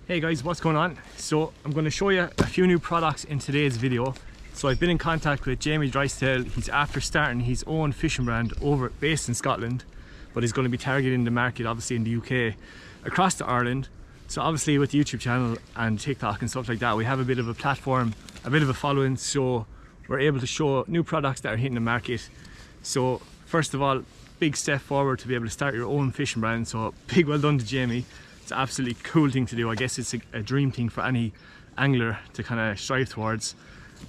Hey guys, what's going on? So I'm going to show you a few new products in today's video. So I've been in contact with Jamie Drysdale. He's after starting his own fishing brand based in Scotland, but he's going to be targeting the market obviously in the UK, across to Ireland. So obviously with the YouTube channel and TikTok and stuff like that, we have a bit of a platform, a bit of a following, so we're able to show new products that are hitting the market. So first of all, big step forward to be able to start your own fishing brand. So big well done to Jamie. It's an absolutely cool thing to do. I guess it's a dream thing for any angler to kind of strive towards.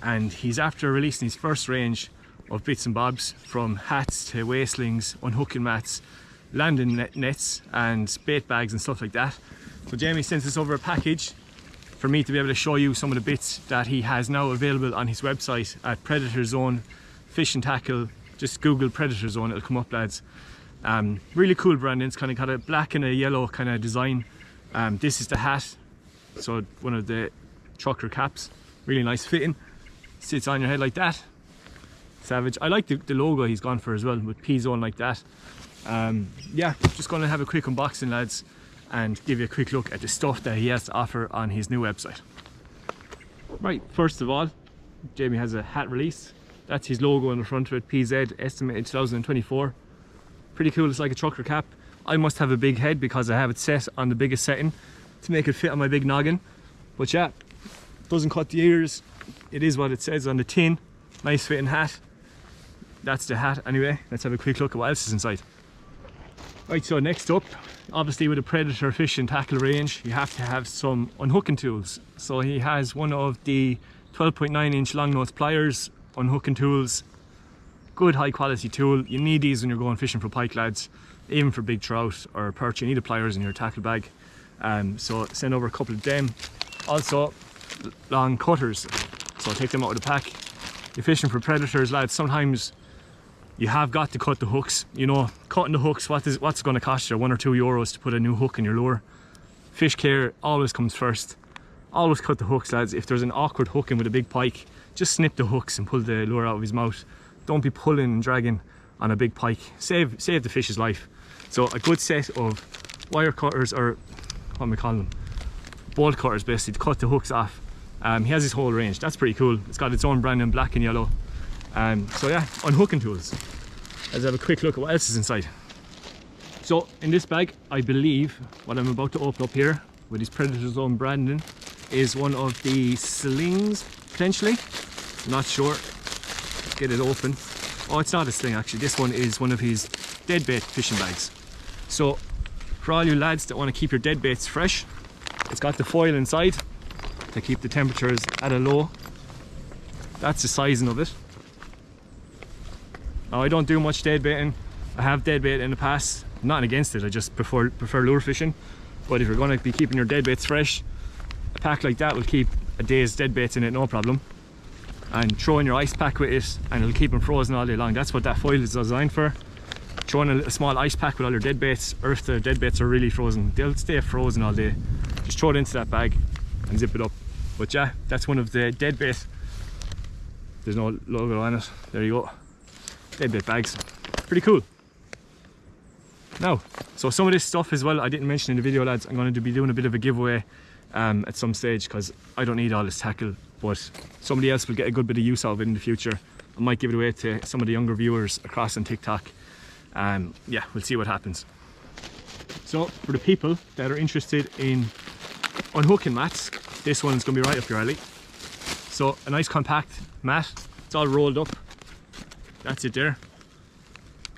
And he's after releasing his first range of bits and bobs, from hats to waistlings, unhooking mats, landing nets and bait bags and stuff like that. So Jamie sent us over a package for me to be able to show you some of the bits that he has now available on his website at Predator Zone Fish and Tackle. Just Google Predator Zone, it'll come up, lads. Really cool branding. It's kind of got a black and a yellow kind of design. This is the hat, so one of the trucker caps, really nice fitting, sits on your head like that, savage. I like the logo he's gone for as well, with P-Zone like that. Yeah, just going to have a quick unboxing, lads, and give you a quick look at the stuff that he has to offer on his new website. Right, first of all, Jamie has a hat release. That's his logo on the front of it, PZ, estimated 2024. Pretty cool. It's like a trucker cap. I must have a big head because I have it set on the biggest setting to make it fit on my big noggin. But yeah, doesn't cut the ears. It is what it says on the tin. Nice fitting hat. That's the hat anyway. Let's have a quick look at what else is inside. Right, so next up, obviously with a Predator fish and tackle range, you have to have some unhooking tools. So he has one of the 12.9-inch long nose pliers, unhooking tools. Good high quality tool. You need these when you're going fishing for pike, lads, even for big trout or perch. You need the pliers in your tackle bag, so send over a couple of them. Also long cutters, so take them out of the pack. You're fishing for predators, lads, sometimes you have got to cut the hooks. You know, cutting the hooks, what's going to cost you? €1 or €2 to put a new hook in your lure. Fish care always comes first. Always cut the hooks, lads. If there's an awkward hooking with a big pike, just snip the hooks and pull the lure out of his mouth. Don't be pulling and dragging on a big pike. Save the fish's life. So a good set of wire cutters, or what am I calling them? Bolt cutters, basically, to cut the hooks off. He has his whole range. That's pretty cool. It's got its own brand in black and yellow. So yeah, unhooking tools. Let's have a quick look at what else is inside. So in this bag, I believe what I'm about to open up here with his Predator Zone branding is one of the slings, potentially. I'm not sure. Get it open. Oh, it's not a sling actually. This one is one of his dead bait fishing bags. So for all you lads that want to keep your dead baits fresh, it's got the foil inside to keep the temperatures at a low. That's the sizing of it. Now, I don't do much dead baiting. I have dead bait in the past. I'm not against it. I just prefer lure fishing. But if you're going to be keeping your dead baits fresh, a pack like that will keep a day's dead baits in it, no problem. And throw in your ice pack with it and it'll keep them frozen all day long. That's what that foil is designed for. Throw in a small ice pack with all your dead baits, or if the dead baits are really frozen, they'll stay frozen all day. Just throw it into that bag and zip it up. But yeah, that's one of the dead bait. There's no logo on it. There you go. Dead bait bags. Pretty cool. Now, so some of this stuff as well, I didn't mention in the video, lads. I'm going to be doing a bit of a giveaway at some stage, because I don't need all this tackle, but somebody else will get a good bit of use out of it in the future. I might give it away to some of the younger viewers across on TikTok. Yeah, we'll see what happens. So for the people that are interested in unhooking mats, this one's going to be right up your alley. So a nice compact mat. It's all rolled up. That's it there.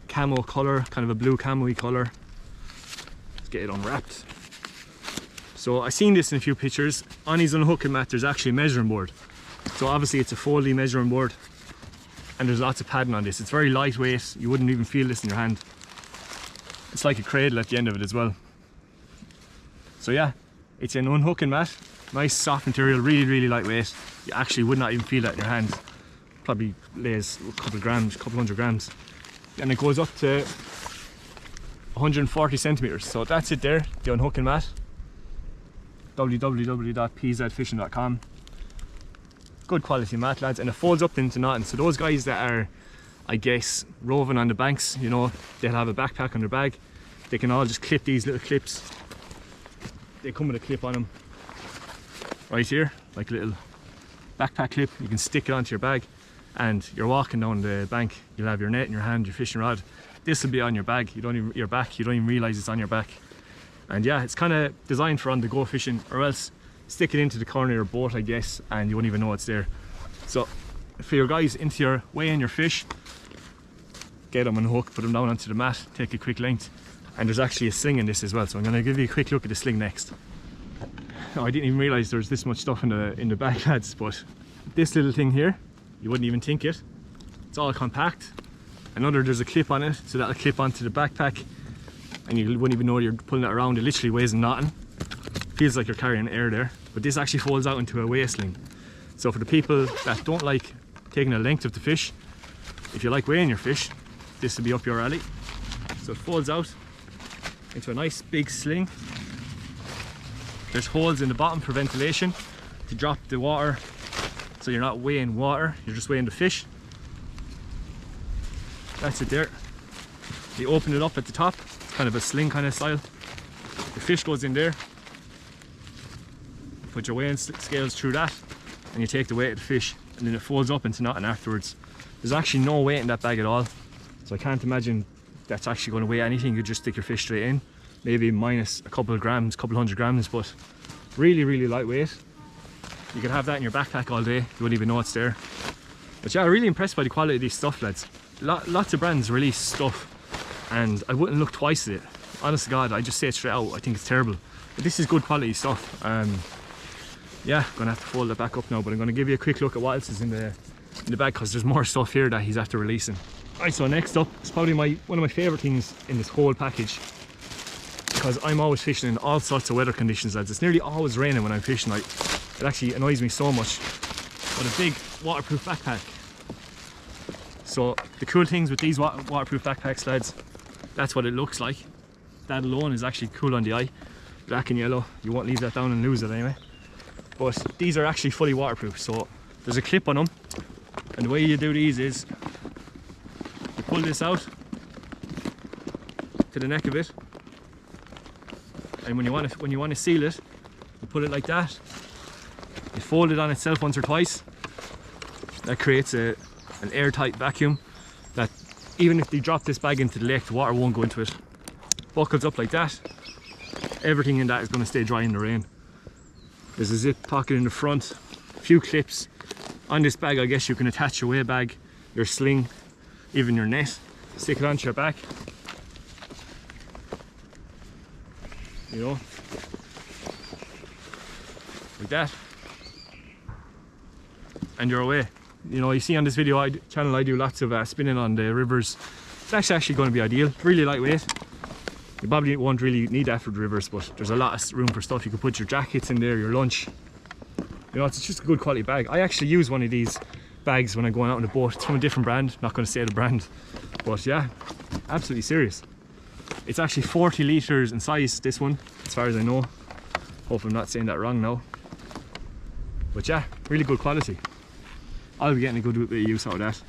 Camo colour, kind of a blue camo-y colour. Let's get it unwrapped. So I've seen this in a few pictures. On his unhooking mat there's actually a measuring board. So obviously it's a foldy measuring board, and there's lots of padding on this. It's very lightweight. You wouldn't even feel this in your hand. It's like a cradle at the end of it as well. So yeah, it's an unhooking mat. Nice soft material, really lightweight. You actually would not even feel that in your hand. Probably lays a couple hundred grams. And it goes up to 140 centimeters. So that's it there, the unhooking mat. www.pzfishing.com. Good quality mat, lads, and it folds up into nothing. So those guys that are, I guess, roving on the banks, you know, they'll have a backpack on their bag. They can all just clip these little clips. They come with a clip on them. right here, like a little backpack clip. You can stick it onto your bag, and you're walking down the bank, you'll have your net in your hand, your fishing rod. This will be on your bag, your back, you don't even realize it's on your back. And yeah, it's kind of designed for on-the-go fishing, or else stick it into the corner of your boat, I guess, and you won't even know it's there. So for your guys into your weighing your fish, get them on the hook, put them down onto the mat, take a quick length. And there's actually a sling in this as well, so I'm going to give you a quick look at the sling next. Now, I didn't even realise there was this much stuff in the bag, lads, but this little thing here, you wouldn't even think it. It's all compact. There's a clip on it, so that'll clip onto the backpack, and you wouldn't even know you're pulling it around. It literally weighs nothing. Feels like you're carrying air there, but this actually folds out into a weigh sling. So for the people that don't like taking a length of the fish, if you like weighing your fish, this will be up your alley. So it folds out into a nice big sling. There's holes in the bottom for ventilation to drop the water, so you're not weighing water, you're just weighing the fish. That's it there. You open it up at the top, it's kind of a sling kind of style. The fish goes in there. You put your weighing scales through that, and you take the weight of the fish, and then it folds up into nothing afterwards. There's actually no weight in that bag at all, so I can't imagine that's actually going to weigh anything. You just stick your fish straight in, maybe minus a couple of grams, couple hundred grams, but really lightweight. You could have that in your backpack all day, you wouldn't even know it's there. But yeah, I'm really impressed by the quality of these stuff, lads. Lots of brands release stuff and I wouldn't look twice at it. Honest to God, I just say it straight out, I think it's terrible. But this is good quality stuff. Yeah, I'm gonna have to fold it back up now, but I'm gonna give you a quick look at what else is in the bag, because there's more stuff here that he's after releasing. Alright, so next up is probably one of my favourite things in this whole package, because I'm always fishing in all sorts of weather conditions, lads. It's nearly always raining when I'm fishing. Like, it actually annoys me so much. But a big waterproof backpack. So the cool things with these waterproof backpacks, lads, that's what it looks like. That alone is actually cool on the eye. Black and yellow, you won't leave that down and lose it anyway. But these are actually fully waterproof, so there's a clip on them, and the way you do these is you pull this out to the neck of it, and when you want to seal it, you put it like that. You fold it on itself once or twice. That creates an airtight vacuum that even if you drop this bag into the lake, the water won't go into it. Buckles up like that. Everything in that is going to stay dry in the rain. There's a zip pocket in the front, a few clips. On this bag, I guess you can attach your weigh bag, your sling, even your net. Stick it onto your back. You know, like that. And you're away. You know, you see on this video channel I do lots of spinning on the rivers. It's actually going to be ideal, really lightweight. You probably won't really need that for the rivers, but there's a lot of room for stuff. You can put your jackets in there, your lunch. You know, it's just a good quality bag. I actually use one of these bags when I'm going out on the boat. It's from a different brand, not going to say the brand. But yeah, absolutely serious. It's actually 40 litres in size, this one, as far as I know. Hope I'm not saying that wrong now. But yeah, really good quality. I'll be getting a good bit of use out of that.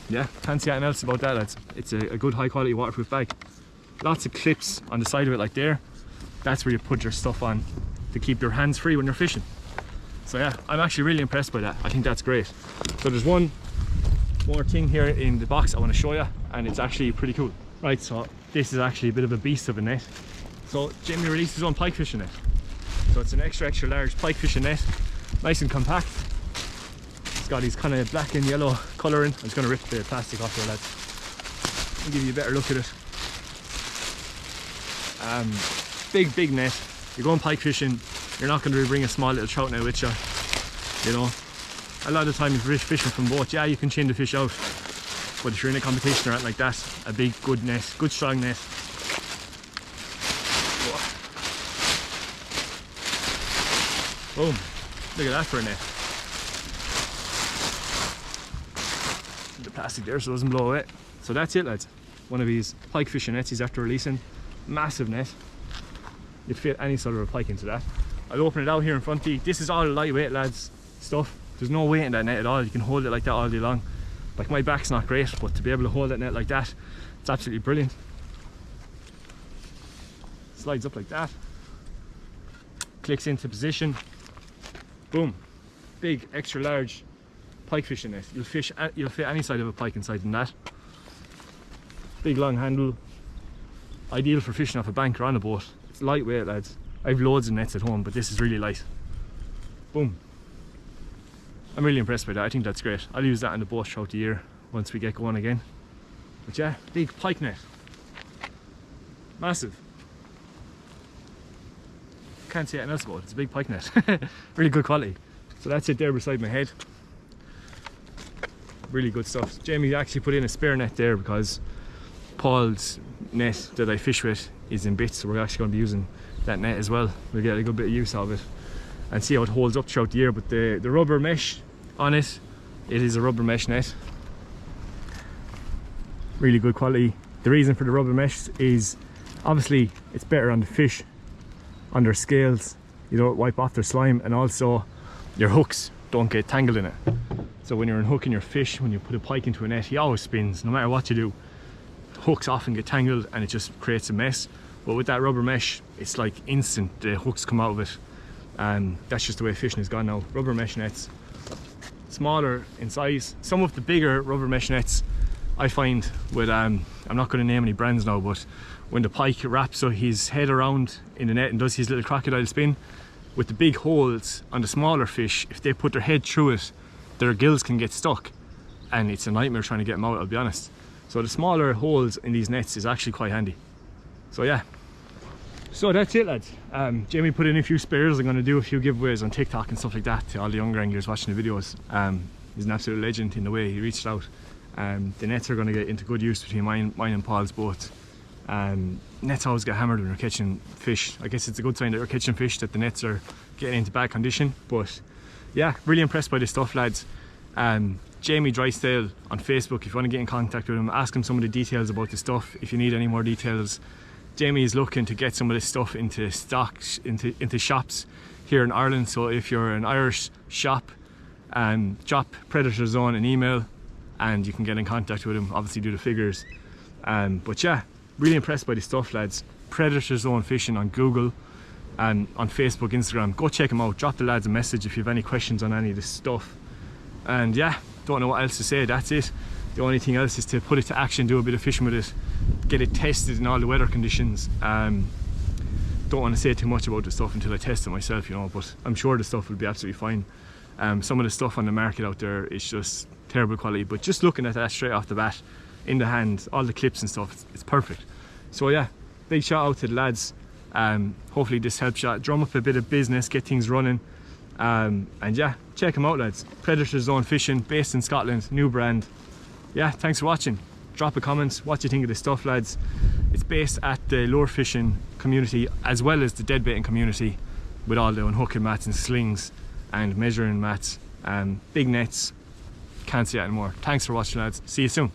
Yeah, can't see anything else about that, lads. It's a good high quality waterproof bag. Lots of clips on the side of it like there. That's where you put your stuff on to keep your hands free when you're fishing. So yeah, I'm actually really impressed by that. I think that's great. So there's one more thing here in the box I want to show you, and it's actually pretty cool. Right, so this is actually a bit of a beast of a net. So Jimmy released his own pike fishing net. So it's an extra large pike fishing net, nice and compact. It's got these kind of black and yellow colouring. I'm just going to rip the plastic off here, lads, and give you a better look at it. Big net. You're going pike fishing, you're not going to bring a small little trout net with you. You know, a lot of the time if you're fishing from boat, yeah, you can chain the fish out, but if you're in a competition or anything like that, a big good net, good strong net. Boom, look at that for a net. The plastic there so it doesn't blow away. So that's it, lads. One of these pike fishing nets he's after releasing. Massive net. You'd fit any sort of a pike into that. I'll open it out here in front of you. This is all lightweight, lads, stuff. There's no weight in that net at all. You can hold it like that all day long. Like, my back's not great, but to be able to hold that net like that, it's absolutely brilliant. Slides up like that. Clicks into position. Boom. Big, extra large pike fishing net. You'll fit any side of a pike inside in that. Big long handle. Ideal for fishing off a bank or on a boat. It's lightweight, lads. I have loads of nets at home, but this is really light. Boom. I'm really impressed by that. I think that's great. I'll use that on the boat throughout the year once we get going again. But yeah, big pike net. Massive. Can't say anything else about it. It's a big pike net. Really good quality. So that's it there beside my head. Really good stuff. Jamie actually put in a spare net there because Paul's net that I fish with is in bits, so we're actually going to be using that net as well. We'll get a good bit of use out of it and see how it holds up throughout the year. But the rubber mesh on it, it is a rubber mesh net. Really good quality. The reason for the rubber mesh is obviously it's better on the fish, on their scales. You don't wipe off their slime, and also your hooks don't get tangled in it. So when you're unhooking your fish, when you put a pike into a net, he always spins no matter what you do. Hooks often get tangled and it just creates a mess. But with that rubber mesh, it's like instant, the hooks come out of it. And that's just the way fishing has gone now. Rubber mesh nets, smaller in size. Some of the bigger rubber mesh nets I find with, I'm not going to name any brands now, but when the pike wraps his head around in the net and does his little crocodile spin, with the big holes on the smaller fish, if they put their head through it, their gills can get stuck and it's a nightmare trying to get them out, I'll be honest. So the smaller holes in these nets is actually quite handy. So yeah, so that's it, lads. Jamie put in a few spares. I'm going to do a few giveaways on TikTok and stuff like that to all the younger anglers watching the videos. He's an absolute legend in the way he reached out. The nets are going to get into good use between mine and Paul's both. Nets always get hammered when you're catching fish. I guess it's a good sign that you're catching fish that the nets are getting into bad condition. But yeah, really impressed by this stuff, lads. Jamie Drysdale on Facebook, if you want to get in contact with him, ask him some of the details about the stuff if you need any more details. Jamie is looking to get some of this stuff into stocks, into shops here in Ireland. So if you're an Irish shop, drop Predator Zone an email and you can get in contact with him, obviously do the figures. But yeah, really impressed by the stuff, lads. Predator Zone Fishing on Google and on Facebook, Instagram. Go check them out. Drop the lads a message if you have any questions on any of this stuff. And yeah, don't know what else to say. That's it. The only thing else is to put it to action, do a bit of fishing with it, get it tested in all the weather conditions. Don't want to say too much about the stuff until I test it myself, you know, but I'm sure the stuff will be absolutely fine. Some of the stuff on the market out there is just terrible quality, but just looking at that straight off the bat in the hand, all the clips and stuff, it's perfect. So yeah, big shout out to the lads. Hopefully this helps you drum up a bit of business, get things running. And yeah, check them out, lads. Predator Zone Fishing, based in Scotland, new brand. Yeah, thanks for watching. Drop a comment what you think of this stuff, lads. It's based at the lure fishing community as well as the deadbaiting community, with all the unhooking mats and slings and measuring mats, big nets. Can't say it anymore. Thanks for watching, lads. See you soon.